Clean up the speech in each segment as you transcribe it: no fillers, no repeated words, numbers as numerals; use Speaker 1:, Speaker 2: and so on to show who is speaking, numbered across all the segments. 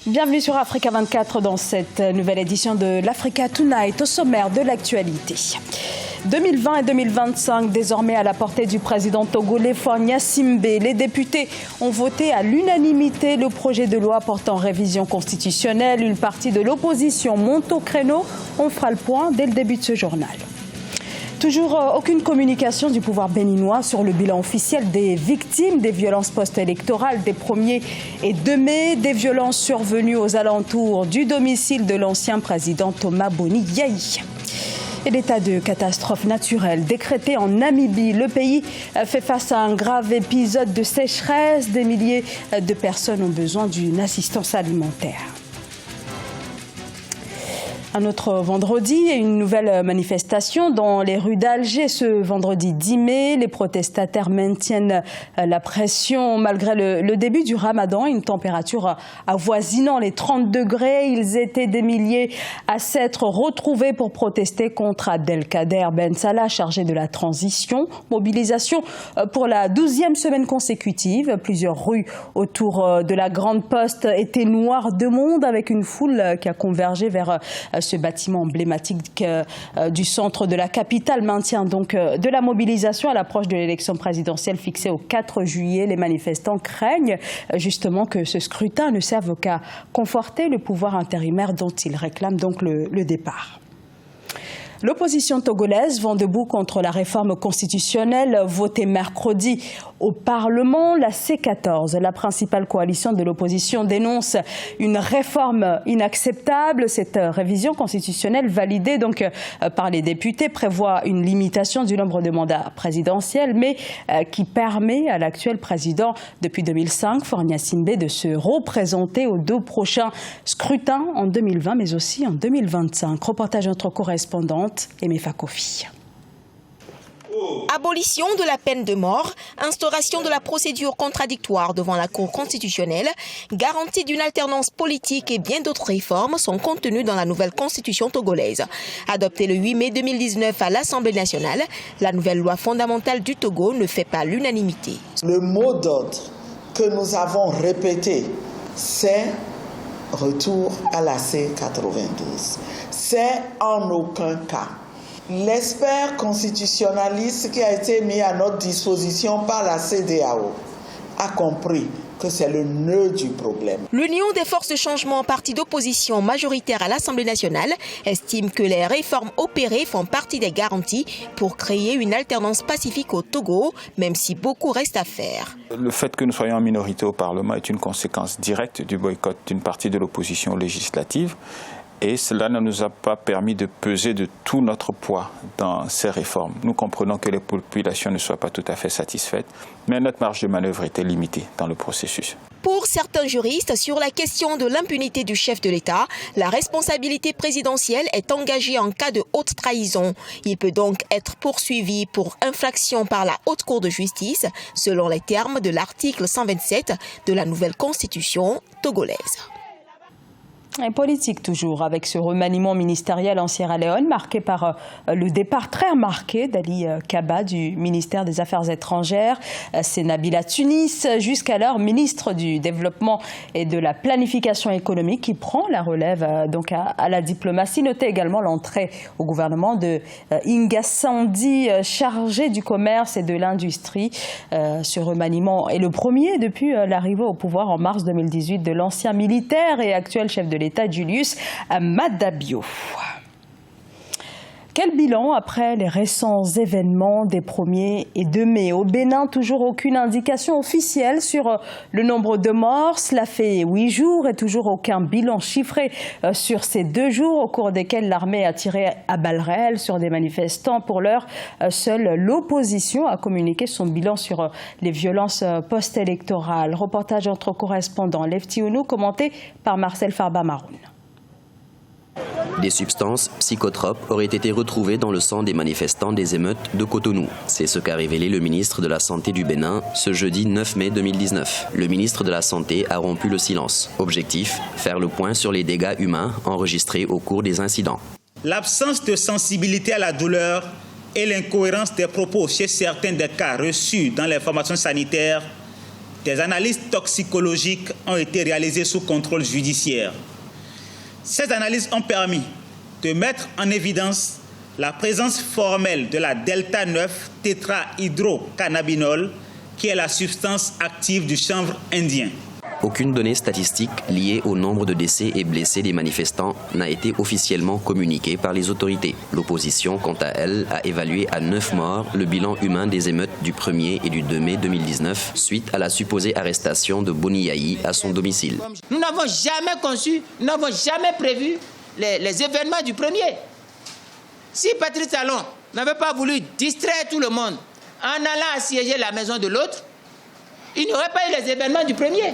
Speaker 1: Bienvenue sur Africa 24 dans cette nouvelle édition de l'Africa Tonight, au sommaire de l'actualité. 2020 et 2025, désormais à la portée du président togolais Faure Gnassingbé. Les députés ont voté à l'unanimité le projet de loi portant révision constitutionnelle. Une partie de l'opposition monte au créneau. On fera le point dès le début de ce journal. Toujours aucune communication du pouvoir béninois sur le bilan officiel des victimes des violences post-électorales des 1er et 2 mai, des violences survenues aux alentours du domicile de l'ancien président Thomas Boni Yayi. Et l'état de catastrophe naturelle décrété en Namibie. Le pays fait face à un grave épisode de sécheresse. Des milliers de personnes ont besoin d'une assistance alimentaire. Un autre vendredi et une nouvelle manifestation dans les rues d'Alger ce vendredi 10 mai. Les protestataires maintiennent la pression malgré le début du ramadan. Une température avoisinant les 30 degrés. Ils étaient des milliers à s'être retrouvés pour protester contre Abdelkader Ben Salah, chargé de la transition. Mobilisation pour la 12e semaine consécutive. Plusieurs rues autour de la Grande Poste étaient noires de monde avec une foule qui a convergé vers ce bâtiment emblématique du centre de la capitale. Maintient donc de la mobilisation à l'approche de l'élection présidentielle fixée au 4 juillet. Les manifestants craignent justement que ce scrutin ne serve qu'à conforter le pouvoir intérimaire dont ils réclament donc le départ. L'opposition togolaise vend debout contre la réforme constitutionnelle votée mercredi au Parlement. La C14, la principale coalition de l'opposition, dénonce une réforme inacceptable. Cette révision constitutionnelle validée donc par les députés prévoit une limitation du nombre de mandats présidentiels, mais qui permet à l'actuel président depuis 2005, Faure Gnassingbé, de se représenter aux 2 prochains scrutins en 2020 mais aussi en 2025. Reportage de notre correspondante Aimé Fakofi.
Speaker 2: Abolition de la peine de mort, instauration de la procédure contradictoire devant la Cour constitutionnelle, garantie d'une alternance politique et bien d'autres réformes sont contenues dans la nouvelle constitution togolaise. Adoptée le 8 mai 2019 à l'Assemblée nationale, la nouvelle loi fondamentale du Togo ne fait pas l'unanimité.
Speaker 3: Le mot d'ordre que nous avons répété, c'est retour à la C92. C'est en aucun cas l'expert constitutionnaliste qui a été mis à notre disposition par la CEDEAO a compris que c'est le nœud du problème.
Speaker 2: L'Union des forces de changement, parti d'opposition majoritaire à l'Assemblée nationale, estime que les réformes opérées font partie des garanties pour créer une alternance pacifique au Togo, même si beaucoup reste à faire.
Speaker 4: Le fait que nous soyons en minorité au Parlement est une conséquence directe du boycott d'une partie de l'opposition législative. Et cela ne nous a pas permis de peser de tout notre poids dans ces réformes. Nous comprenons que les populations ne soient pas tout à fait satisfaites, mais notre marge de manœuvre était limitée dans le processus.
Speaker 2: Pour certains juristes, sur la question de l'impunité du chef de l'État, la responsabilité présidentielle est engagée en cas de haute trahison. Il peut donc être poursuivi pour infraction par la Haute Cour de justice, selon les termes de l'article 127 de la nouvelle constitution togolaise.
Speaker 1: Et politique toujours, avec ce remaniement ministériel en Sierra Leone, marqué par le départ très remarqué d'Ali Kaba du ministère des Affaires étrangères. C'est Nabila Tunis, jusqu'alors ministre du Développement et de la Planification économique, qui prend la relève donc à la diplomatie. Notez également l'entrée au gouvernement de Inga Sandi, chargé du commerce et de l'industrie. Ce remaniement est le premier depuis l'arrivée au pouvoir en mars 2018 de l'ancien militaire et actuel chef de l'État, Julius Maada Bio. Quel bilan après les récents événements des 1er et 2 mai? Au Bénin, toujours aucune indication officielle sur le nombre de morts. Cela fait 8 jours et toujours aucun bilan chiffré sur ces 2 jours au cours desquels l'armée a tiré à balles réelles sur des manifestants. Pour l'heure, seule l'opposition a communiqué son bilan sur les violences post-électorales. Reportage entre correspondants Lefti Ounou, commenté par Marcel Farba-Maroun.
Speaker 5: Des substances psychotropes auraient été retrouvées dans le sang des manifestants des émeutes de Cotonou. C'est ce qu'a révélé le ministre de la Santé du Bénin ce jeudi 9 mai 2019. Le ministre de la Santé a rompu le silence. Objectif, faire le point sur les dégâts humains enregistrés au cours des incidents.
Speaker 6: L'absence de sensibilité à la douleur et l'incohérence des propos chez certains des cas reçus dans les formations sanitaires des analyses toxicologiques ont été réalisées sous contrôle judiciaire. Ces analyses ont permis de mettre en évidence la présence formelle de la delta-9 tétrahydrocannabinol, qui est la substance active du chanvre indien.
Speaker 5: Aucune donnée statistique liée au nombre de décès et blessés des manifestants n'a été officiellement communiquée par les autorités. L'opposition, quant à elle, a évalué à 9 morts le bilan humain des émeutes du 1er et du 2 mai 2019 suite à la supposée arrestation de Boniaï à son domicile.
Speaker 7: Nous n'avons jamais conçu, nous n'avons jamais prévu les événements du 1er. Si Patrice Talon n'avait pas voulu distraire tout le monde en allant assiéger la maison de l'autre, il n'y aurait pas eu les événements du 1er.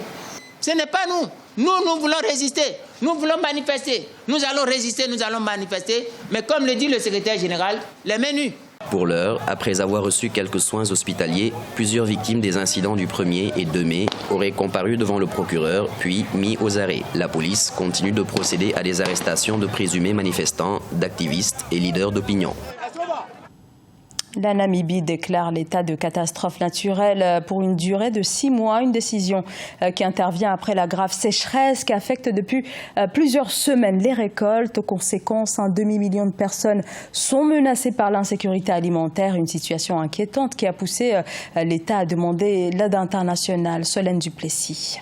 Speaker 7: Ce n'est pas nous. Nous voulons résister. Nous voulons manifester. Nous allons résister, nous allons manifester. Mais comme le dit le secrétaire général, les mains nues.
Speaker 5: Pour l'heure, après avoir reçu quelques soins hospitaliers, plusieurs victimes des incidents du 1er et 2 mai auraient comparu devant le procureur, puis mis aux arrêts. La police continue de procéder à des arrestations de présumés manifestants, d'activistes et leaders d'opinion.
Speaker 1: La Namibie déclare l'état de catastrophe naturelle pour une durée de 6 mois, une décision qui intervient après la grave sécheresse qui affecte depuis plusieurs semaines les récoltes. Aux conséquences, un demi-million de personnes sont menacées par l'insécurité alimentaire, une situation inquiétante qui a poussé l'État à demander l'aide internationale. Solène Duplessis.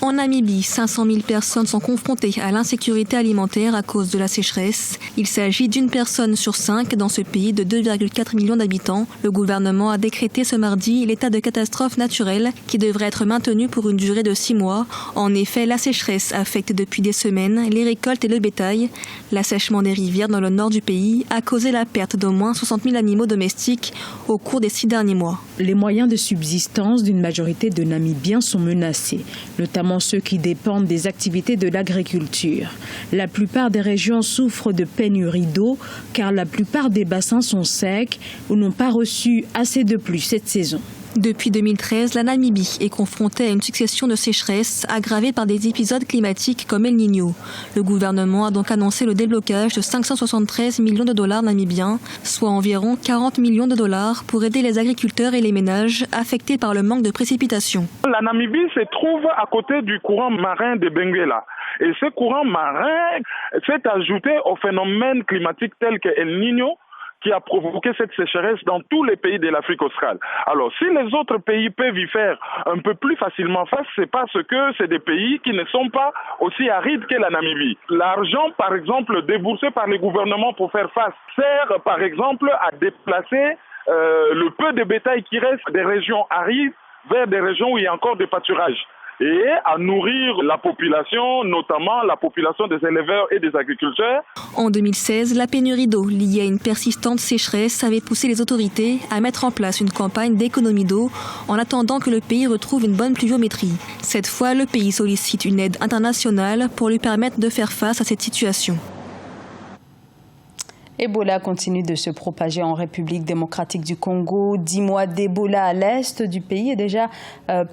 Speaker 8: En Namibie, 500 000 personnes sont confrontées à l'insécurité alimentaire à cause de la sécheresse. Il s'agit d'une personne sur 5 dans ce pays de 2,4 millions d'habitants. Le gouvernement a décrété ce mardi l'état de catastrophe naturelle qui devrait être maintenu pour une durée de 6 mois. En effet, la sécheresse affecte depuis des semaines les récoltes et le bétail. L'assèchement des rivières dans le nord du pays a causé la perte d'au moins 60 000 animaux domestiques au cours des 6 derniers mois.
Speaker 9: Les moyens de subsistance d'une majorité de Namibiens sont menacés, notamment ceux qui dépendent des activités de l'agriculture. La plupart des régions souffrent de pénurie d'eau car la plupart des bassins sont secs ou n'ont pas reçu assez de pluie cette saison.
Speaker 8: Depuis 2013, la Namibie est confrontée à une succession de sécheresses aggravées par des épisodes climatiques comme El Niño. Le gouvernement a donc annoncé le déblocage de 573 millions de dollars namibiens, soit environ 40 millions de dollars pour aider les agriculteurs et les ménages affectés par le manque de précipitations.
Speaker 10: La Namibie se trouve à côté du courant marin de Benguela. Et ce courant marin s'est ajouté au phénomène climatique tel que El Niño, qui a provoqué cette sécheresse dans tous les pays de l'Afrique australe. Alors, si les autres pays peuvent y faire un peu plus facilement face, c'est parce que c'est des pays qui ne sont pas aussi arides que la Namibie. L'argent, par exemple, déboursé par les gouvernements pour faire face, sert, par exemple, à déplacer le peu de bétail qui reste des régions arides vers des régions où il y a encore des pâturages, et à nourrir la population, notamment la population des éleveurs et des agriculteurs.
Speaker 8: En 2016, la pénurie d'eau liée à une persistante sécheresse avait poussé les autorités à mettre en place une campagne d'économie d'eau en attendant que le pays retrouve une bonne pluviométrie. Cette fois, le pays sollicite une aide internationale pour lui permettre de faire face à cette situation.
Speaker 1: Ebola continue de se propager en République démocratique du Congo. 10 mois d'Ebola à l'est du pays et déjà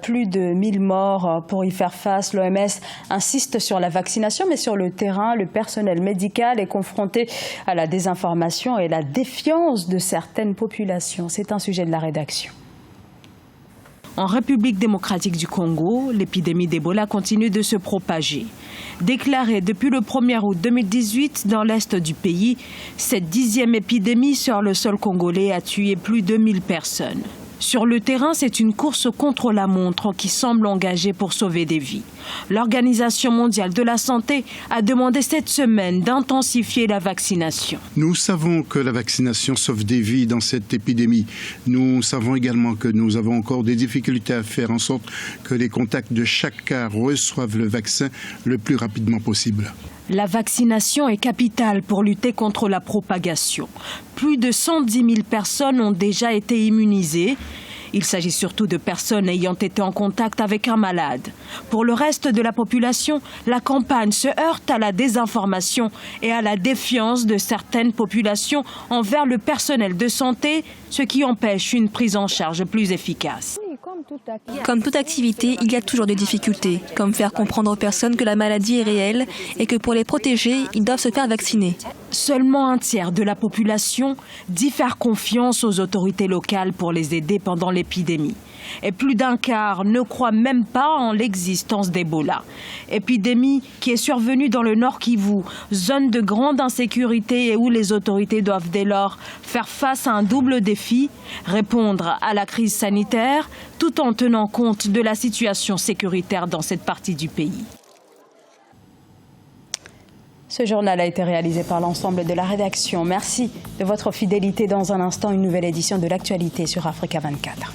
Speaker 1: plus de 1000 morts. Pour y faire face, l'OMS insiste sur la vaccination, mais sur le terrain, le personnel médical est confronté à la désinformation et la défiance de certaines populations. C'est un sujet de la rédaction.
Speaker 9: En République démocratique du Congo, l'épidémie d'Ebola continue de se propager. Déclarée depuis le 1er août 2018 dans l'est du pays, cette 10e épidémie sur le sol congolais a tué plus de 1000 personnes. Sur le terrain, c'est une course contre la montre qui semble engagée pour sauver des vies. L'Organisation mondiale de la santé a demandé cette semaine d'intensifier la vaccination.
Speaker 11: Nous savons que la vaccination sauve des vies dans cette épidémie. Nous savons également que nous avons encore des difficultés à faire en sorte que les contacts de chaque cas reçoivent le vaccin le plus rapidement possible.
Speaker 9: La vaccination est capitale pour lutter contre la propagation. Plus de 110 000 personnes ont déjà été immunisées. Il s'agit surtout de personnes ayant été en contact avec un malade. Pour le reste de la population, la campagne se heurte à la désinformation et à la défiance de certaines populations envers le personnel de santé, ce qui empêche une prise en charge plus efficace.
Speaker 8: Comme toute activité, il y a toujours des difficultés, comme faire comprendre aux personnes que la maladie est réelle et que pour les protéger, ils doivent se faire vacciner.
Speaker 9: Seulement un tiers de la population dit faire confiance aux autorités locales pour les aider pendant l'épidémie. Et plus d'un quart ne croit même pas en l'existence d'Ebola. Épidémie qui est survenue dans le Nord Kivu, zone de grande insécurité et où les autorités doivent dès lors faire face à un double défi, répondre à la crise sanitaire tout en tenant compte de la situation sécuritaire dans cette partie du pays.
Speaker 1: Ce journal a été réalisé par l'ensemble de la rédaction. Merci de votre fidélité. Dans un instant, une nouvelle édition de l'actualité sur Africa 24.